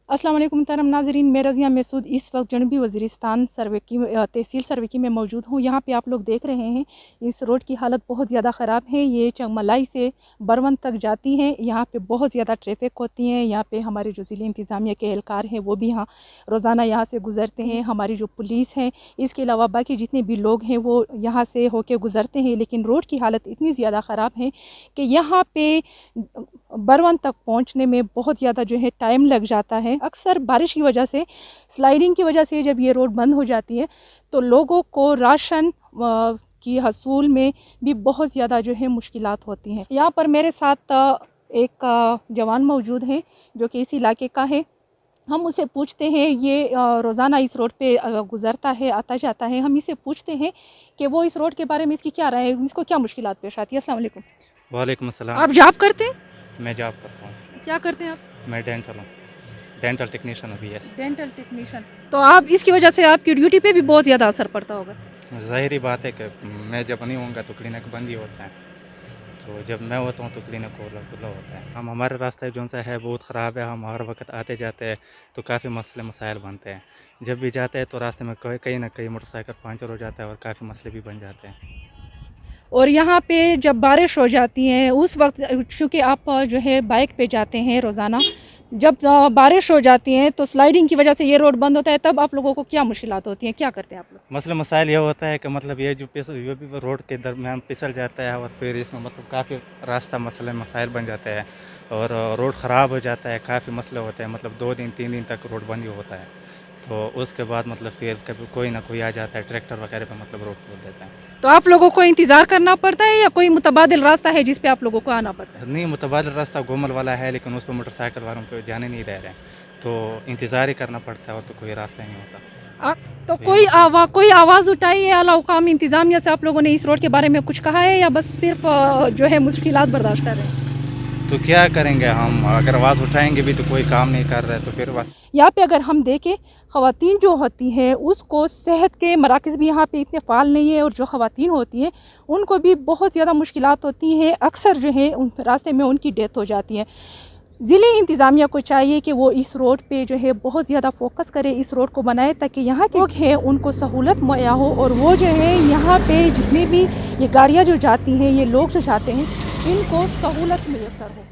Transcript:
अस्सलाम वालेकुम मुहतरम नाज़रीन, मैं रज़िया महसूद इस वक्त जनूबी वज़ीरिस्तान सर्वेकी तहसील सर्वेकी में मौजूद हूँ। यहाँ पे आप लोग देख रहे हैं इस रोड की हालत बहुत ज़्यादा ख़राब है। ये चंगमलाई से बरवन तक जाती है। यहाँ पे बहुत ज़्यादा ट्रैफिक होती है। यहाँ पे हमारे जो ज़िले इंतज़ामिया के एहलकार हैं वो भी यहाँ रोज़ाना यहाँ से गुज़रते हैं। हमारी जो पुलिस है, इसके अलावा बाकी जितने भी लोग हैं वो यहाँ से होके गुज़रते हैं। लेकिन रोड की हालत इतनी ज़्यादा ख़राब है कि यहाँ पे बरवन तक पहुँचने में बहुत ज़्यादा जो है टाइम लग जाता है। अक्सर बारिश की वजह से, स्लाइडिंग की वजह से जब ये रोड बंद हो जाती है तो लोगों को राशन की हसूल में भी बहुत ज़्यादा जो है मुश्किलात होती हैं। यहाँ पर मेरे साथ एक जवान मौजूद है जो कि इस इलाके का है। हम उसे पूछते हैं, ये रोज़ाना इस रोड पे गुज़रता है, आता जाता है। हम इसे पूछते हैं कि वो इस रोड के बारे में इसकी क्या राय है, इसको क्या मुश्किलात पेश आती है। अस्सलाम वालेकुम। वालेकुम अस्सलाम। आप जॉब करते हैं? मैं जॉब करता हूँ। क्या करते हैं आप? मैं डेंटल हूँ, डेंटल टेक्नीशियन अभी। Yes, dental technician. तो आप इसकी वजह से आपकी ड्यूटी पे भी बहुत ज़्यादा असर पड़ता होगा। ज़ाहिरी बात है कि मैं जब नहीं होऊंगा तो क्लिनिक बंद ही होता है, तो जब मैं होता हूँ तो क्लिनिक खुला होता है। हमारे रास्ते जो सा है बहुत ख़राब है। हम हर वक्त आते जाते हैं तो काफ़ी मसले मसाइल बनते हैं। जब भी जाते हैं तो रास्ते में कहीं ना कहीं मोटरसाइकिल पंचर हो जाता है और काफ़ी मसले भी बन जाते हैं। और यहाँ पे जब बारिश हो जाती है उस वक्त, चूँकि आप जो है बाइक पे जाते हैं रोज़ाना, जब बारिश हो जाती है तो स्लाइडिंग की वजह से ये रोड बंद होता है, तब आप लोगों को क्या मुश्किलात होती हैं, क्या करते हैं आप लोग? मसला मसाइल ये होता है कि मतलब ये भी रोड के दरमियान फिसल जाता है और फिर इसमें मतलब काफ़ी रास्ता मसले मसाइल बन जाते हैं और रोड ख़राब हो जाता है। काफ़ी मसले होते हैं, मतलब 2 दिन 3 दिन तक रोड बंद ही होता है। तो उसके बाद मतलब फिर कभी कोई ना कोई आ जाता है, ट्रैक्टर वगैरह पे मतलब रोड खोल देता है। तो आप लोगों को इंतज़ार करना पड़ता है या कोई मुतबादिल रास्ता है जिस पे आप लोगों को आना पड़ता है? नहीं, मुतबादिल रास्ता गोमल वाला है, लेकिन उस पर मोटरसाइकिल वालों को जाने नहीं दे रहे हैं, तो इंतज़ार ही करना पड़ता है और तो कोई रास्ता नहीं होता। तो कोई आवाज़ उठाई है आला हुकाम इंतज़ामिया से? आप लोगों ने इस रोड के बारे में कुछ कहा है या बस सिर्फ जो है मुश्किलात बर्दाश्त कर रहे हैं? तो क्या करेंगे हम, अगर आवाज़ उठाएंगे भी तो कोई काम नहीं कर रहे, तो फिर बस। यहाँ पे अगर हम देखें, ख़वातीन जो होती हैं उसको सेहत के मराकज़ भी यहाँ पे इतने फ़ाल नहीं है और जो ख़वातीन होती हैं उनको भी बहुत ज़्यादा मुश्किलात होती हैं। अक्सर जो है उन रास्ते में उनकी डेथ हो जाती है। ज़िले इंतज़ामिया को चाहिए कि वो इस रोड पे जो है बहुत ज़्यादा फोकस करे, इस रोड को बनाए ताकि यहाँ के लोग हैं उनको सहूलत मुहैया हो और वो जो है यहाँ पे जितने भी ये गाड़ियाँ जो जाती हैं, ये लोग जो जाते हैं, इनको सहूलत मैसर हो।